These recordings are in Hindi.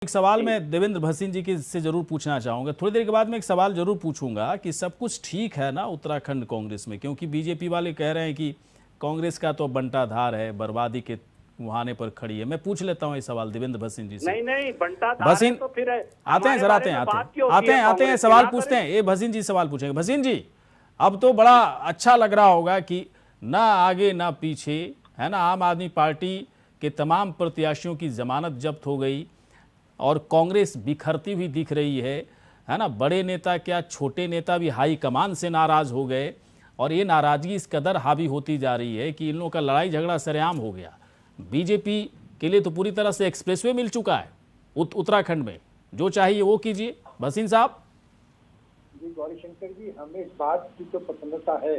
एक सवाल मैं देवेंद्र भसीन जी की से जरूर पूछना चाहूंगा। थोड़ी देर के बाद मैं एक सवाल जरूर पूछूंगा कि सब कुछ ठीक है ना उत्तराखंड कांग्रेस में, क्योंकि बीजेपी वाले कह रहे हैं कि कांग्रेस का तो बंटाधार है, बर्बादी के मुहाने पर खड़ी है। मैं पूछ लेता हूं ये सवाल देवेंद्र भसीन जी से। नहीं नहीं बंटाधार है भसीन तो फिर आते हैं, हमारे सर बारे आते हैं में आते बात हैं क्यों आते होती है हैं आते हैं कांग्रेस की? सवाल ना पूछते करें। हैं। ये भसीन जी सवाल पूछेंगे। भसीन जी, अब तो बड़ा अच्छा लग रहा होगा कि ना आगे ना पीछे, है ना, आम आदमी पार्टी के तमाम प्रत्याशियों की जमानत जब्त हो गई और कांग्रेस बिखरती हुई दिख रही है ना। बड़े नेता क्या, छोटे नेता भी हाई कमान से नाराज हो गए और ये नाराजगी इस कदर हावी होती जा रही है कि इन लोगों का लड़ाई झगड़ा सरेआम हो गया। बीजेपी के लिए तो पूरी तरह से एक्सप्रेसवे मिल चुका है उत्तराखंड में, जो चाहिए वो कीजिए। भसीन साहब जी गौरीशंकर जी, हमें इस बात की तो प्रसन्नता है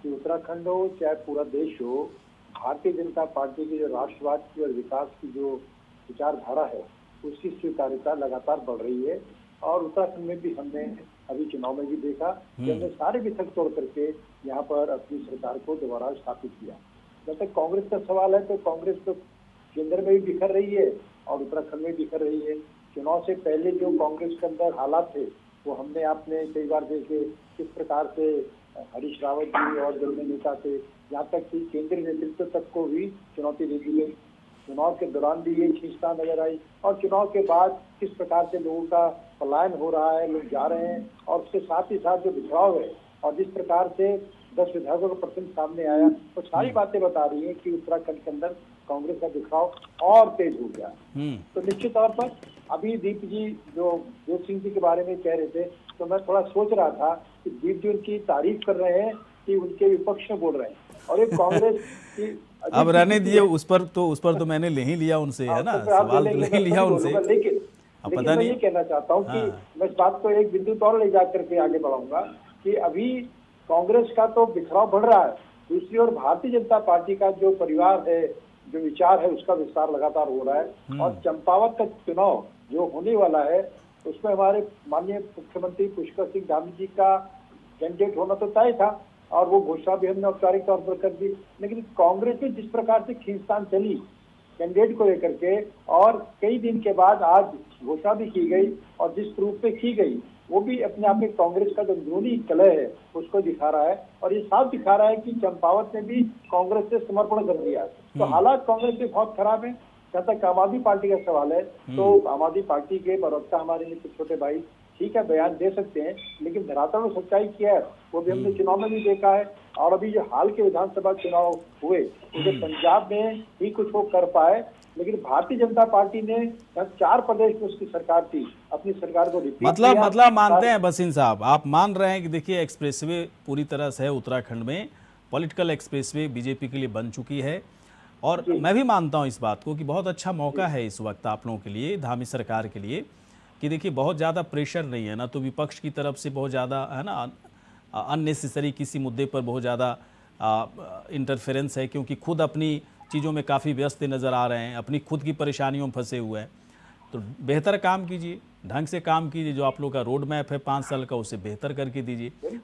कि उत्तराखंड हो चाहे पूरा देश हो, भारतीय जनता पार्टी की जो राष्ट्रवाद की और विकास की जो विचारधारा है उसकी स्वीकार्यता लगातार बढ़ रही है। और उत्तराखंड में भी हमने अभी चुनाव में भी देखा कि हमने सारे विथक तोड़ करके यहाँ पर अपनी सरकार को दोबारा स्थापित किया। जब तक कांग्रेस का सवाल है तो कांग्रेस तो केंद्र में भी बिखर रही है और उत्तराखंड में बिखर रही है। चुनाव से पहले जो कांग्रेस के अंदर हालात थे वो हमने आपने कई बार देखे, किस प्रकार से हरीश रावत जी और अन्य नेता थे, यहाँ तक कि केंद्रीय नेतृत्व तक को भी चुनौती दे दी गई। चुनाव के दौरान भी ये खींचतान नजर आई और चुनाव के बाद किस प्रकार से लोगों का पलायन हो रहा है, लोग जा रहे हैं और उसके साथ ही साथ जो बिखराव है और जिस प्रकार से 10 विधायकों का प्रसंग सामने आया, तो सारी बातें बता रही है कि उत्तराखंड के अंदर कांग्रेस का बिखराव और तेज हो गया। तो निश्चित तौर पर अभी दीप जी जो देव सिंह जी के बारे में कह रहे थे, तो मैं थोड़ा सोच रहा था कि दीप जी उनकी तारीफ कर रहे हैं कि उनके विपक्ष में बोल रहे हैं और एक कांग्रेस की अब रहने दिए, उस पर तो मैंने ले ही लिया उनसे, है ना, सवाल तो ले ही लिया उनसे। लेकिन अब पता मैं नहीं, ये कहना चाहता हूँ कि मैं इस बात को एक बिंदु पर ले जाकर के आगे बढ़ाऊंगा कि अभी कांग्रेस का तो बिखराव बढ़ रहा है, दूसरी ओर भारतीय जनता पार्टी का जो परिवार है, जो विचार है, उसका विस्तार लगातार हो रहा है। और चंपावत का चुनाव जो होने वाला है उसमें हमारे माननीय मुख्यमंत्री पुष्कर सिंह धामी जी का कैंडिडेट होना तो तय था और वो घोषणा भी हमने औपचारिक तौर पर कर दी। लेकिन कांग्रेस में जिस प्रकार से खींचतान चली कैंडिडेट को लेकर के और कई दिन के बाद आज घोषणा भी की गई और जिस रूप में की गई वो भी अपने आप में कांग्रेस का जो अंदरूनी कलह है उसको दिखा रहा है और ये साफ दिखा रहा है कि चंपावत ने भी कांग्रेस से समर्पण कर दिया। तो हालात कांग्रेस के बहुत खराब है। जहाँ तक आम आदमी पार्टी का सवाल है तो आम आदमी पार्टी के प्रवक्ता हमारे लिए छोटे भाई ठीक है बयान दे सकते हैं, लेकिन धरातल में सच्चाई क्या है वो भी हमने चुनाव में भी देखा है। और अभी जो हाल के विधानसभा चुनाव हुए उसे पंजाब में ही कुछ वो कर पाए, लेकिन भारतीय जनता पार्टी ने 4 प्रदेश में उसकी सरकार थी, अपनी सरकार को रिपीट मतलब मानते हैं भसीन साहब, आप मान रहे हैं कि देखिए एक्सप्रेसवे पूरी तरह से उत्तराखंड में पॉलिटिकल एक्सप्रेसवे बीजेपी के लिए बन चुकी है। और मैं भी मानता हूं इस बात को कि बहुत अच्छा मौका है इस वक्त आप लोगों के लिए, धामी सरकार के लिए, कि देखिए बहुत ज़्यादा प्रेशर नहीं है ना, तो विपक्ष की तरफ से बहुत ज़्यादा, है ना, अननेसेसरी किसी मुद्दे पर बहुत ज़्यादा इंटरफेरेंस है, क्योंकि खुद अपनी चीज़ों में काफ़ी व्यस्त नज़र आ रहे हैं, अपनी खुद की परेशानियों में फंसे हुए हैं। तो बेहतर काम कीजिए, ढंग से काम कीजिए, जो आप लोग का रोड मैप है 5 साल का उसे बेहतर करके दीजिए।